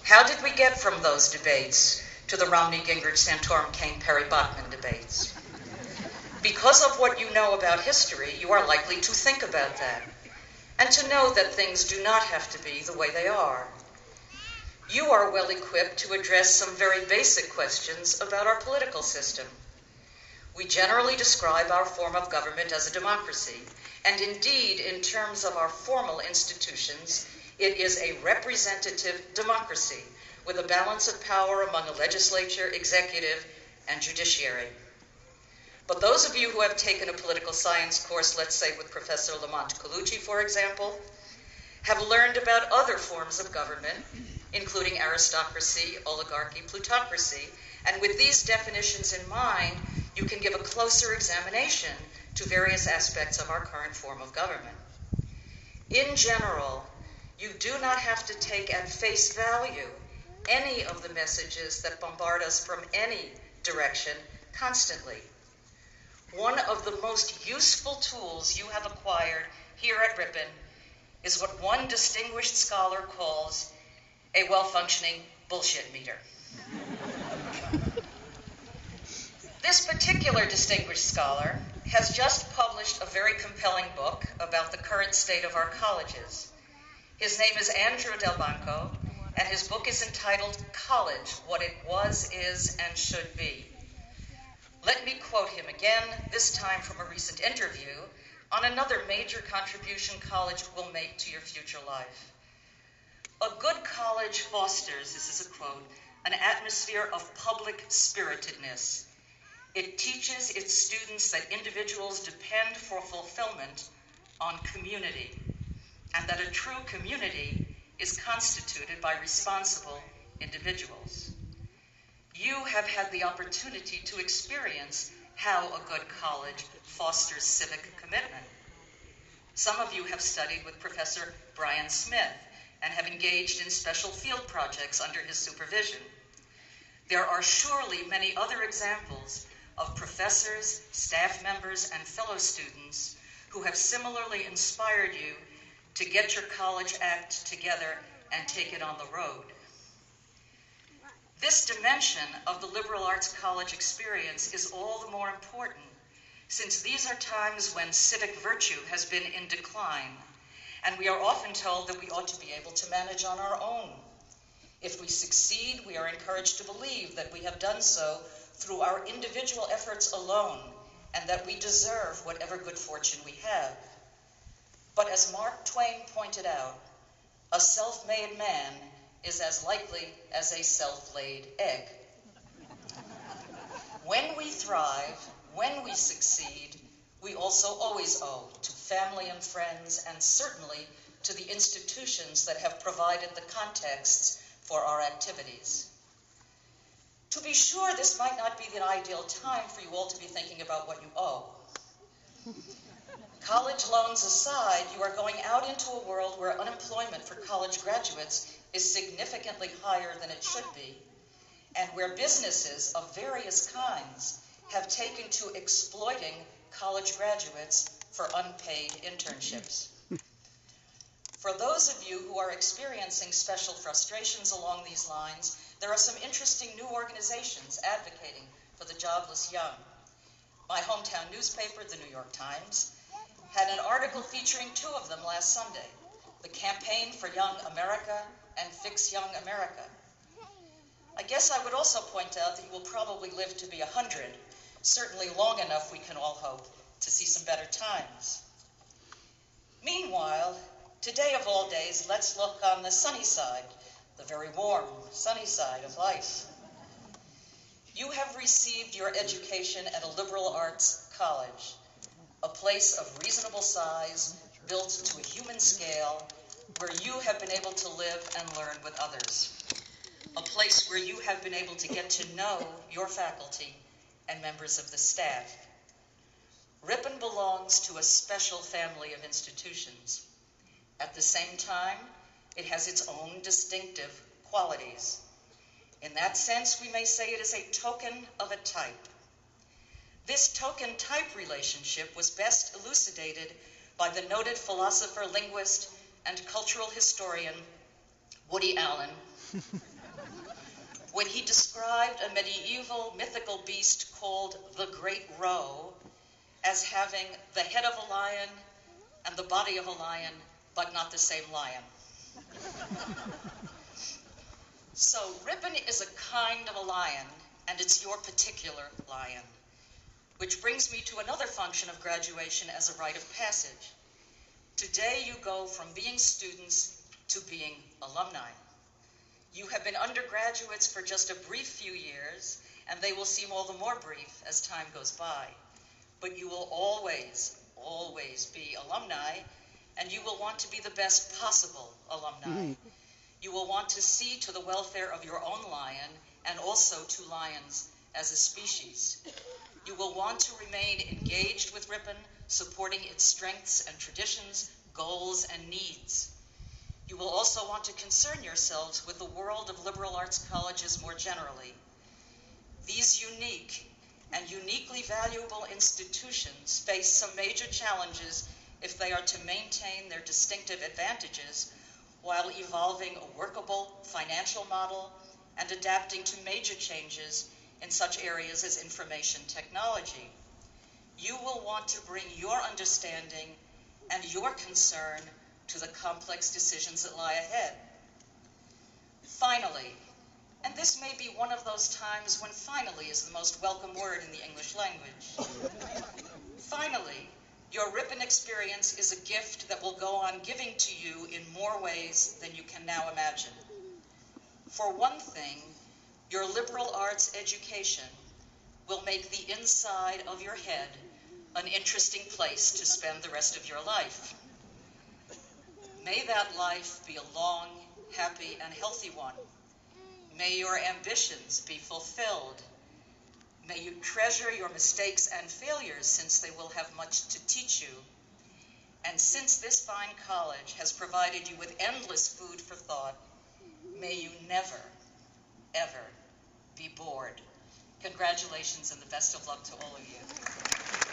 How did we get from those debates to the Romney-Gingrich-Santorum-Kaine-Perry-Bachmann debates? Because of what you know about history, you are likely to think about that, and to know that things do not have to be the way they are. You are well equipped to address some very basic questions about our political system. We generally describe our form of government as a democracy, and indeed, in terms of our formal institutions, it is a representative democracy with a balance of power among a legislature, executive, and judiciary. But those of you who have taken a political science course, let's say with Professor Lamont Colucci, for example, have learned about other forms of government, including aristocracy, oligarchy, plutocracy, and with these definitions in mind, you can give a closer examination to various aspects of our current form of government. In general, you do not have to take at face value any of the messages that bombard us from any direction constantly. One of the most useful tools you have acquired here at Ripon is what one distinguished scholar calls a well-functioning bullshit meter. This particular distinguished scholar has just published a very compelling book about the current state of our colleges. His name is Andrew Del Banco, and his book is entitled College, What It Was, Is, and Should Be. Let me quote him again, this time from a recent interview on another major contribution college will make to your future life. A good college fosters, this is a quote, an atmosphere of public spiritedness. It teaches its students that individuals depend for fulfillment on community, and that a true community is constituted by responsible individuals. You have had the opportunity to experience how a good college fosters civic commitment. Some of you have studied with Professor Brian Smith and have engaged in special field projects under his supervision. There are surely many other examples of professors, staff members, and fellow students who have similarly inspired you to get your college act together and take it on the road. This dimension of the liberal arts college experience is all the more important, since these are times when civic virtue has been in decline, and we are often told that we ought to be able to manage on our own. If we succeed, we are encouraged to believe that we have done so through our individual efforts alone, and that we deserve whatever good fortune we have. But as Mark Twain pointed out, a self-made man is as likely as a self-laid egg. When we thrive, when we succeed, we also always owe to family and friends, and certainly to the institutions that have provided the contexts for our activities. To be sure, this might not be the ideal time for you all to be thinking about what you owe. College loans aside, you are going out into a world where unemployment for college graduates is significantly higher than it should be, and where businesses of various kinds have taken to exploiting college graduates for unpaid internships. For those of you who are experiencing special frustrations along these lines, there are some interesting new organizations advocating for the jobless young. My hometown newspaper, the New York Times, had an article featuring two of them last Sunday, the Campaign for Young America and Fix Young America. I guess I would also point out that you will probably live to be 100, certainly long enough, we can all hope, to see some better times. Meanwhile, today of all days, let's look on the sunny side, the very warm, sunny side of life. You have received your education at a liberal arts college, a place of reasonable size, built to a human scale, where you have been able to live and learn with others. A place where you have been able to get to know your faculty and members of the staff. Ripon belongs to a special family of institutions. At the same time, it has its own distinctive qualities. In that sense, we may say it is a token of a type. This token-type relationship was best elucidated by the noted philosopher, linguist, and cultural historian Woody Allen when he described a medieval mythical beast called the Great Roe as having the head of a lion and the body of a lion, but not the same lion. So Ripon is a kind of a lion, and it's your particular lion. Which brings me to another function of graduation as a rite of passage. Today you go from being students to being alumni. You have been undergraduates for just a brief few years, and they will seem all the more brief as time goes by. But you will always, always be alumni, and you will want to be the best possible alumni. You will want to see to the welfare of your own lion, and also to lions as a species. You will want to remain engaged with Ripon, supporting its strengths and traditions, goals and needs. You will also want to concern yourselves with the world of liberal arts colleges more generally. These unique and uniquely valuable institutions face some major challenges if they are to maintain their distinctive advantages while evolving a workable financial model and adapting to major changes in such areas as information technology. You will want to bring your understanding and your concern to the complex decisions that lie ahead. Finally, and this may be one of those times when finally is the most welcome word in the English language. Finally, your Ripon experience is a gift that will go on giving to you in more ways than you can now imagine. For one thing, your liberal arts education will make the inside of your head an interesting place to spend the rest of your life. May that life be a long, happy, and healthy one. May your ambitions be fulfilled. May you treasure your mistakes and failures, since they will have much to teach you. And since this fine college has provided you with endless food for thought, may you never, ever be bored. Congratulations and the best of luck to all of you.